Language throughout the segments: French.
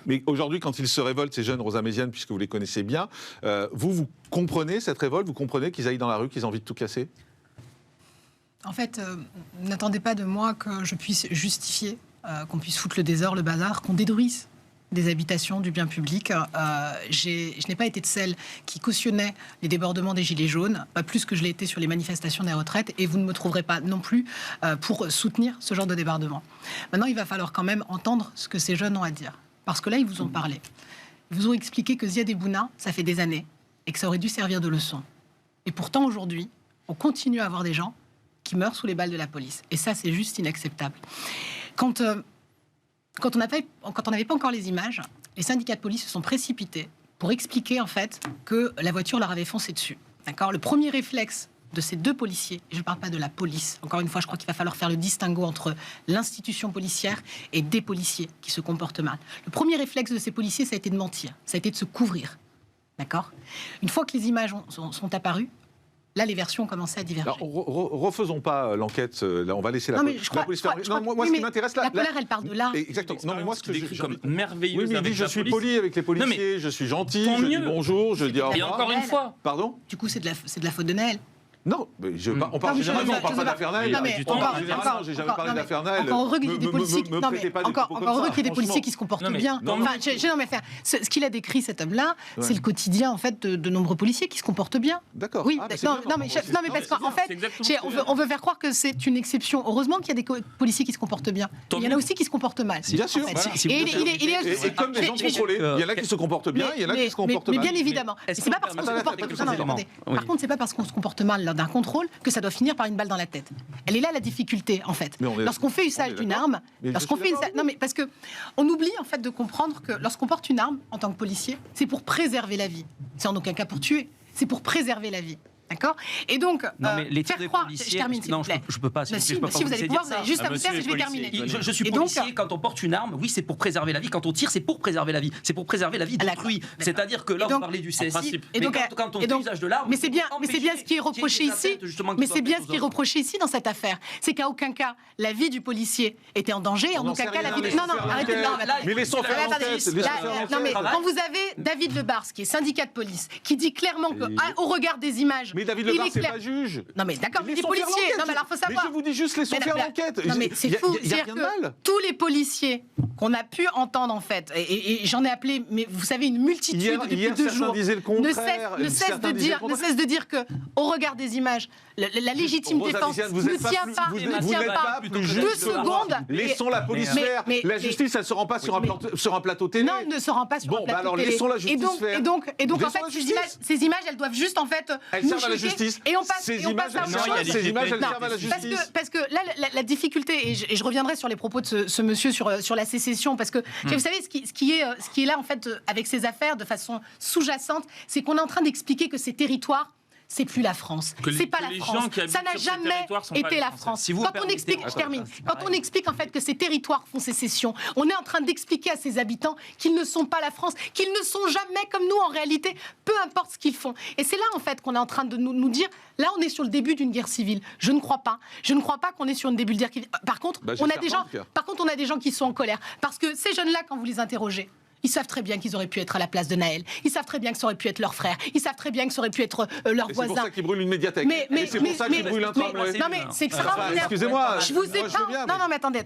Mais aujourd'hui, quand ils se révoltent, ces jeunes rosamésiennes, puisque vous les connaissez bien, vous comprenez cette révolte? Vous comprenez qu'ils aillent dans la rue, qu'ils aient envie de tout casser? En fait, n'attendez pas de moi que je puisse justifier qu'on puisse foutre le désordre, le bazar, qu'on détruise des habitations, du bien public. Je n'ai pas été de celle qui cautionnait les débordements des Gilets jaunes, pas plus que je l'ai été sur les manifestations des retraites, et vous ne me trouverez pas non plus pour soutenir ce genre de débordement. Maintenant, il va falloir quand même entendre ce que ces jeunes ont à dire. Parce que là, ils vous ont parlé. Ils vous ont expliqué que Ziad Ebouna, ça fait des années, et que ça aurait dû servir de leçon. Et pourtant, aujourd'hui, on continue à avoir des gens qui meurent sous les balles de la police. Et ça, c'est juste inacceptable. Quand on n'avait pas encore les images, les syndicats de police se sont précipités pour expliquer, en fait, que la voiture leur avait foncé dessus. D'accord ? Le premier réflexe de ces deux policiers, et je ne parle pas de la police, encore une fois, je crois qu'il va falloir faire le distinguo entre l'institution policière et des policiers qui se comportent mal. Le premier réflexe de ces policiers, ça a été de mentir, ça a été de se couvrir. D'accord ? Une fois que les images sont apparues, là, les versions ont commencé à diverger. Refaisons pas l'enquête. Là, on va laisser la police faire. Moi, ce qui m'intéresse là, la colère, elle part de là. Exactement. Non, mais moi, ce que je comme merveilleuse. Oui, mais je suis poli avec les policiers. Je suis gentil. Je dis bonjour. Je dis au revoir. Et encore une fois. Pardon. Du coup, c'est de la faute de Naël. Non, mais on parle généralement, on parle pas d'affaires Naël. J'ai jamais parlé d'affaires Naël. Encore heureux qu'il y ait des policiers. Encore heureux qu'il y ait des policiers qui se comportent bien. Ce qu'il a décrit, cet homme-là, c'est le quotidien en fait de nombreux policiers qui se comportent bien. D'accord. Oui. Non, mais parce qu'en fait, on veut faire croire que c'est une exception. Heureusement qu'il y a des policiers qui se comportent bien. Il y en a aussi qui se comportent mal. Bien sûr. Et comme des gens contrôlés, il y en a qui se comportent bien, il y en a qui se comportent mal. Mais bien évidemment. C'est pas parce qu'on se comporte. Par contre, c'est pas parce qu'on se comporte mal d'un contrôle que ça doit finir par une balle dans la tête. Elle est là la difficulté en fait. Lorsqu'on fait usage d'une arme, parce que on oublie en fait de comprendre que lorsqu'on porte une arme en tant que policier, c'est pour préserver la vie. C'est en aucun cas pour tuer, c'est pour préserver la vie. D'accord ? Et donc, faire croire... Je termine, s'il vous plaît. Je peux pas. Si vous allez pouvoir, vous allez juste à me faire et je vais terminer. Je suis policier, quand on porte une arme, oui, c'est pour préserver la vie. Quand on tire, c'est pour préserver la vie. C'est pour préserver la vie d'autrui. C'est-à-dire que là, vous parlez du CSI, mais quand on fait usage de l'arme... Mais c'est bien ce qui est reproché ici. Mais c'est bien ce qui est reproché ici dans cette affaire. C'est qu'à aucun cas, la vie du policier était en danger. En aucun cas, la vie... Non, arrêtez de là. Mais laissons faire l'enquête. Non, mais quand vous avez David Lebars, qui est syndicat de police, qui dit clairement qu'au regard des images... Mais David Lebars, c'est pas juge. Non mais d'accord, les policiers. Non mais alors faut savoir. Mais je vous dis juste laissons faire l'enquête. Non mais c'est fou. C'est-à-dire que tous les policiers qu'on a pu entendre en fait, et j'en ai appelé, mais vous savez une multitude depuis 2 jours, ne cesse de dire que au regard des images, la légitime défense ne tient pas 2 secondes. Laissons la police faire. La justice, elle se rend pas sur un plateau télé. Non, elle ne se rend pas sur un plateau télé. Bon, alors laissons la justice faire. Et donc en fait, ces images, elles doivent juste en fait nous à la justice. Et on passe à ces images, elles servent à la justice. Parce que là, la difficulté, et je reviendrai sur les propos de ce monsieur sur la sécession, parce que vous savez, ce qui est là en fait avec ces affaires de façon sous-jacente, c'est qu'on est en train d'expliquer que ces territoires, c'est plus la France. C'est pas la France. Ça n'a jamais été la France. Quand on explique, je termine. Quand on explique en fait que ces territoires font sécession, on est en train d'expliquer à ces habitants qu'ils ne sont pas la France, qu'ils ne sont jamais comme nous en réalité, peu importe ce qu'ils font. Et c'est là en fait qu'on est en train de nous dire, là on est sur le début d'une guerre civile. Je ne crois pas. Je ne crois pas qu'on est sur le début de guerre civile. Par contre, on a des gens qui sont en colère. Parce que ces jeunes-là, quand vous les interrogez, ils savent très bien qu'ils auraient pu être à la place de Naël. Ils savent très bien que ça aurait pu être leur frère. Ils savent très bien que ça aurait pu être leur voisin. C'est pour ça qu'ils brûlent une médiathèque. C'est pour ça qu'ils brûlent un tramway. Non mais c'est extraordinaire. Excusez-moi. Je vous ai pas. Non mais attendez.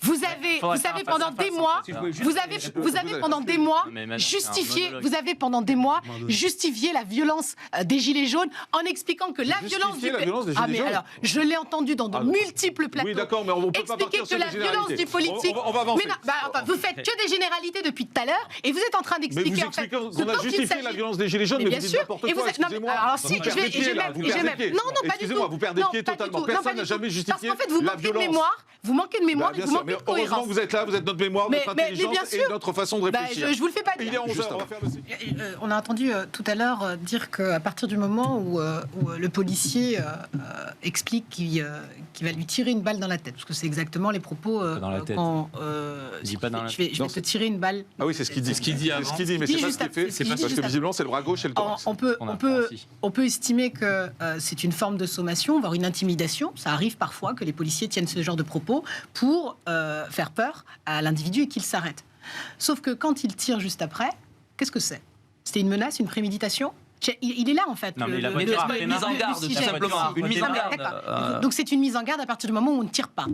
Vous avez pendant des mois. Vous avez pendant des mois justifié. Vous avez pendant des mois justifié la violence des Gilets jaunes en expliquant que la violence du. Ah mais alors, je l'ai entendu dans de multiples plateaux. Oui d'accord, mais on peut pas partir sur des généralités. Expliquer que la violence du politique. On va avancer. Vous faites que des généralités depuis tout à l'heure, et vous êtes en train d'expliquer. Mais vous expliquez qu'on a justifié la violence des Gilets jaunes, mais vous dites n'importe quoi, excusez-moi. Alors si, je vais même. Non, pas du tout. Excusez-moi, vous perdez pied totalement. Personne n'a jamais justifié la violence. Parce qu'en fait, vous manquez de mémoire, et vous manquez de cohérence. Heureusement que vous êtes là, vous êtes notre mémoire, notre intelligence et notre façon de réfléchir. Je vous le fais pas dire. Il est 11h, on va faire le... On a entendu tout à l'heure dire qu'à partir du moment où le policier explique qu'il va lui tirer une balle dans la tête, parce que c'est exactement les propos quand... Je vais te tirer une balle. Ah oui, c'est ce qu'il dit. C'est ce qu'il dit, mais c'est pas ce qu'il fait. C'est parce que visiblement, c'est le bras gauche et le thorax. On peut estimer que c'est une forme de sommation, voire une intimidation. Ça arrive parfois que les policiers tiennent ce genre de propos pour faire peur à l'individu et qu'il s'arrête. Sauf que quand il tire juste après, qu'est-ce que c'est? C'était une menace, une préméditation? Il est là en fait. Non, mais la voiture a fait une mise en garde, tout simplement. Une mise en garde. Donc c'est une mise en garde à partir du moment où on ne tire pas.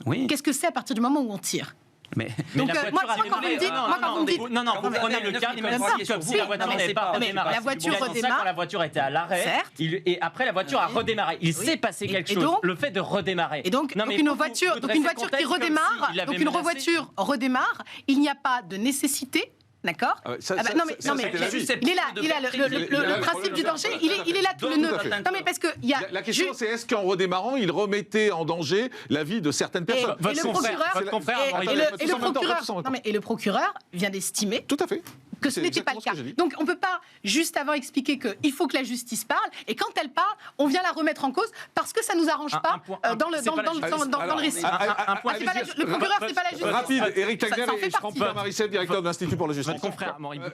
Oui. Qu'est-ce que c'est à partir du moment où on tire? Mais donc, moi, quand vous me dites... Non, vous prenez le cas, comme si la voiture n'avait pas redémarré. La voiture redémarre. Quand la voiture était à l'arrêt, et après la voiture a redémarré. Il s'est passé quelque chose, le fait de redémarrer. Et donc une voiture qui redémarre, il n'y a pas de nécessité. D'accord. Non mais il est là, le principe du danger, il est là tout le nœud. Non mais parce que il y a la question c'est est-ce qu'en redémarrant, il remettait en danger la vie de certaines personnes. Et le procureur vient d'estimer. Tout à fait. Que ce n'était pas le cas. Donc on ne peut pas juste avant expliquer qu'il faut que la justice parle et quand elle parle, on vient la remettre en cause parce que ça ne nous arrange pas dans le récit. Le procureur, c'est pas la justice. Rapide, Éric Tegner et je prends Pierre Marissel, directeur de l'Institut pour la justice.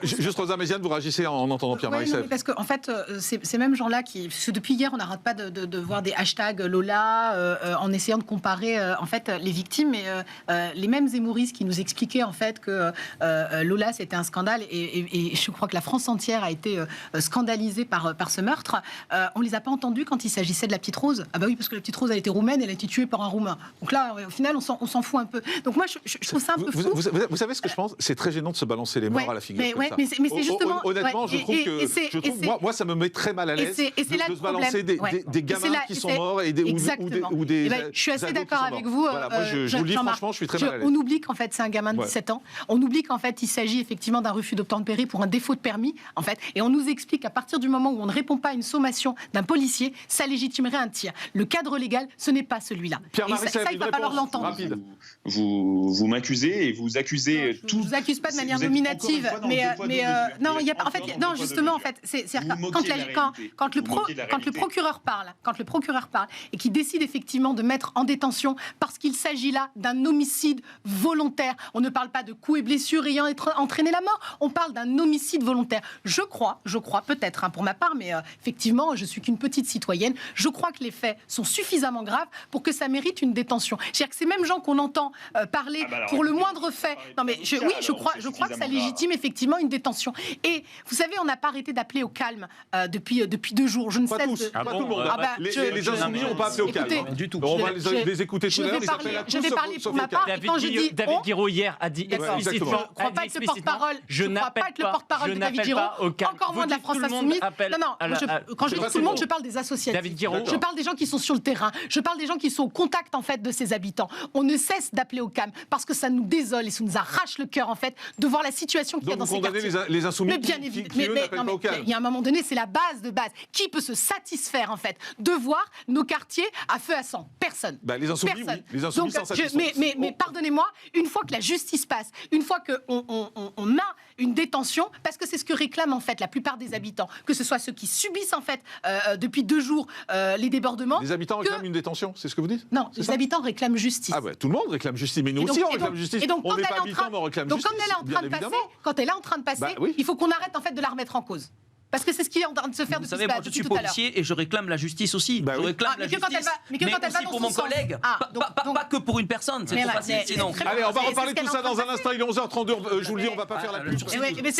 Juste Rosa Méziane, vous réagissez en entendant Pierre Marissel. Parce que en fait, ces mêmes gens-là parce que depuis hier, on n'arrête pas de voir des hashtags Lola en essayant de comparer en fait les victimes et les mêmes zémouristes qui nous expliquaient en fait que Lola c'était un scandale et je crois que la France entière a été scandalisée par ce meurtre. On les a pas entendus quand il s'agissait de la petite Rose. Ah bah oui, parce que la petite Rose elle était roumaine, elle a été tuée par un Roumain. Donc là, au final, on s'en fout un peu. Donc moi, je trouve ça un peu fou. Vous savez ce que je pense? C'est très gênant de se balancer les morts à la figure. Mais c'est justement. Honnêtement, je trouve que moi, ça me met très mal à l'aise de se balancer des gamins qui sont morts ou des. Je suis assez d'accord avec vous. Moi, je vous le dis franchement, je suis très mal à l'aise. On oublie qu'en fait, c'est un gamin de 17 ans. On oublie qu'en fait, il s'agit effectivement d'un refus d'obtempérer pour un défaut de permis, en fait. Et on nous explique qu'à partir du moment où on ne répond pas à une sommation d'un policier, ça légitimerait un tir. Le cadre légal, ce n'est pas celui-là. Pierre Marissel, il va falloir l'entendre. Vous m'accusez et vous accusez tout. Je vous accuse pas de manière nominative, mais non, il y a pas. En fait, non, justement, en fait, c'est quand le procureur parle, et qu'il décide effectivement de mettre en détention parce qu'il s'agit là d'un homicide volontaire. On ne parle pas de coups et blessures ayant entraîné la mort. On parle d'un homicide volontaire. Je crois peut-être pour ma part, mais effectivement, je suis qu'une petite citoyenne. Je crois que les faits sont suffisamment graves pour que ça mérite une détention. C'est-à-dire que ces mêmes gens qu'on entend parler pour le moindre fait. Non, mais je crois que ça légitime effectivement une détention. Et vous savez, on n'a pas arrêté d'appeler au calme depuis 2 jours. Je ne sais pas tous. Pas tout le monde. Les insoumis n'ont pas appelé au calme. Du tout. On va les écouter tout à l'heure. Je vais parler pour ma part. David Guiraud hier a dit explicitement. Je ne crois pas être le porte-parole. Je ne crois pas être le porte-parole de David Guiraud. Encore moins de la France Insoumise. Non. Quand je dis tout le monde, je parle des associatifs. Je parle des gens qui sont sur le terrain. Je parle des gens qui sont au contact en fait de ces habitants. On ne cesse d'appeler au calme parce que ça nous désole et ça nous arrache le cœur en fait de voir la situation qu'il y a dans ces quartiers. Donc vous condamnez les insoumis qui eux n'appellent pas au calme. Il y a un moment donné, c'est la base de base. Qui peut se satisfaire en fait de voir nos quartiers à feu à sang? Personne. Les insoumis, oui. Les insoumis s'en satisfont. Mais pardonnez-moi, une fois que la justice passe, une fois qu'on a une détention, parce que c'est ce que réclament en fait la plupart des habitants, que ce soit ceux qui subissent en fait depuis 2 jours les débordements. Les habitants réclament une détention, c'est ce que vous dites? Non, les habitants réclament justice. Ah ouais, tout le monde réclame justice, mais nous aussi on réclame justice. On n'est pas habitants, mais on réclame justice. Donc quand elle est en train de passer, il faut qu'on arrête en fait de la remettre en cause. Parce que c'est ce qui est en train de se faire depuis tout à l'heure. Vous savez, moi, je suis policier et je réclame la justice aussi. Je réclame la justice, mais aussi pour mon collègue. Pas que pour une personne, c'est trop facile sinon. Allez, on va reparler de tout ça dans un instant. Il est 11h32, je vous le dis, on ne va pas faire la pub. Mais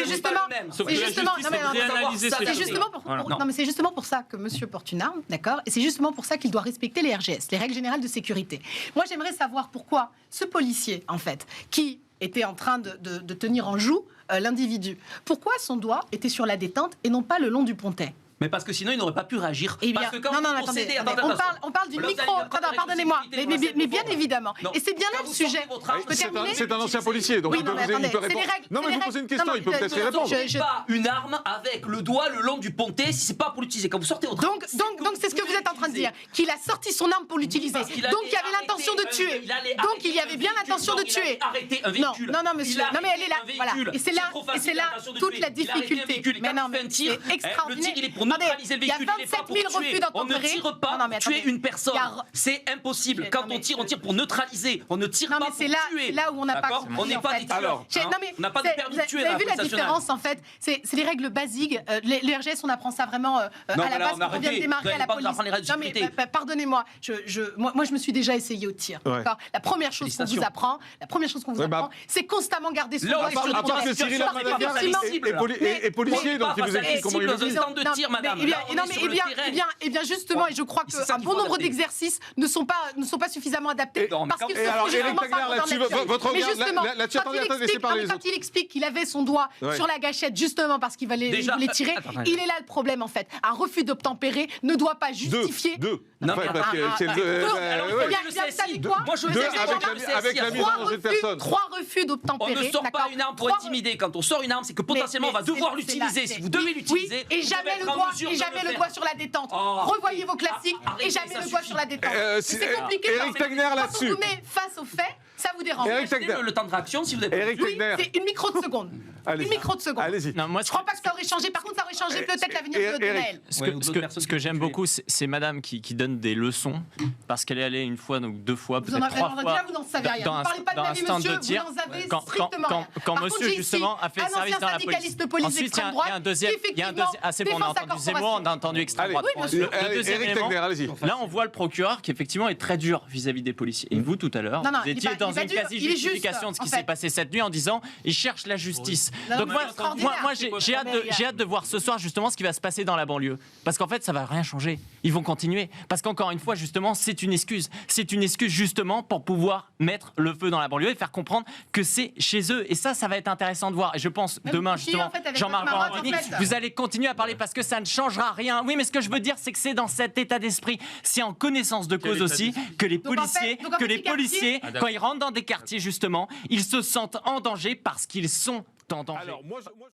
c'est justement pour ça que monsieur porte une arme, d'accord? Et c'est justement pour ça qu'il doit respecter les RGS, les règles générales de sécurité. Moi, j'aimerais savoir pourquoi ce policier, en fait, qui était en train de tenir en joue l'individu. Pourquoi son doigt était sur la détente et non pas le long du pontet? Mais parce que sinon, il n'aurait pas pu réagir. Parce que quand on parle du micro. Pardonnez-moi. Mais bien évidemment. Et c'est bien là le sujet. C'est un ancien policier, donc il peut répondre. Non, mais vous posez une question, il peut peut-être y répondre. Je pas une arme avec le doigt le long du pontet si c'est pas pour l'utiliser. Quand vous sortez au train. Donc c'est ce que vous êtes en train de dire. Qu'il a sorti son arme pour l'utiliser. Donc il y avait l'intention de tuer. Donc il y avait bien l'intention de tuer. Arrêter un véhicule. Non, monsieur. Non, mais elle est là. Voilà. Et c'est là toute la difficulté. Mais non, mais c'est extraordinaire. neutraliser le véhicule, il n'est pas pour tuer. On ne tire pas pour tuer une personne. C'est impossible. Quand on tire pour neutraliser. On ne tire pas pour tuer. C'est là où on n'a pas compris. On n'est pas des tueurs. On n'a pas de permis de tuer. Vous avez vu la différence en fait? C'est les règles basiques. Les RGS, on apprend ça vraiment à la base quand on vient de démarrer à la police. Non mais pardonnez-moi. Moi, je me suis déjà essayé au tir. La première chose qu'on vous apprend, c'est constamment garder son doigt sur le à part que Cyril Hanouna est policier, donc il vous explique comment il le dit. de tir, madame. Eh bien, justement, et je crois qu'un bon nombre d'exercices ne sont pas suffisamment adaptés parce qu'ils alors, Éric Tegner, là-dessus, votre regard, là-dessus, attendez, laissez parler les autres. Quand il explique qu'il avait son doigt sur la gâchette, justement parce qu'il voulait tirer, il est là le problème, en fait. Un refus d'obtempérer ne doit pas justifier... Non, parce que c'est avec la mise en danger de personne. 3 refus d'obtempérer. On ne sort pas une arme pour intimider. Quand on sort une arme, c'est que potentiellement on va devoir l'utiliser. Si vous devez l'utiliser, et jamais le doigt sur la détente. Revoyez vos classiques et jamais le doigt sur la détente. C'est compliqué. Éric Tegner là-dessus. Quand on vous met face aux faits, ça vous dérange. Le temps de réaction, si vous avez. Éric Tegner. C'est une micro de seconde. Une micro de seconde. Allez-y. Je crois pas que ça aurait changé. Par contre, ça aurait changé peut-être l'avenir de Naël. Ce que j'aime beaucoup, c'est madame qui donne des leçons parce qu'elle est allée une fois, donc 2 fois, peut-être 3 fois. Déjà, vous n'en savez rien. Vous parlez pas de la vie, monsieur. Vous n'en savez strictement rien. Quand monsieur, justement, a fait service dans la police. Ensuite, il y a un deuxième. C'est bon, on a entendu Zemmour, on a entendu extrême droite. Le deuxième élément, là, on voit le procureur qui, effectivement, est très dur vis-à-vis des policiers. Et vous, tout à l'heure, vous étiez dans une quasi-justification de ce qui s'est passé cette nuit en disant il cherche la justice. Donc, moi, j'ai hâte de voir ce soir, justement, ce qui va se passer dans la banlieue. Parce qu'en fait, ça va rien changer. Ils vont continuer. Parce qu'encore une fois, justement, c'est une excuse. C'est une excuse, justement, pour pouvoir mettre le feu dans la banlieue et faire comprendre que c'est chez eux. Et ça va être intéressant de voir. Et je pense, demain, justement, Jean-Marc Morandini, vous allez continuer à parler parce que ça ne changera rien. Oui, mais ce que je veux dire, c'est que c'est dans cet état d'esprit, c'est en connaissance de cause aussi, que les policiers, quand ils rentrent dans des quartiers, justement, ils se sentent en danger parce qu'ils sont en danger.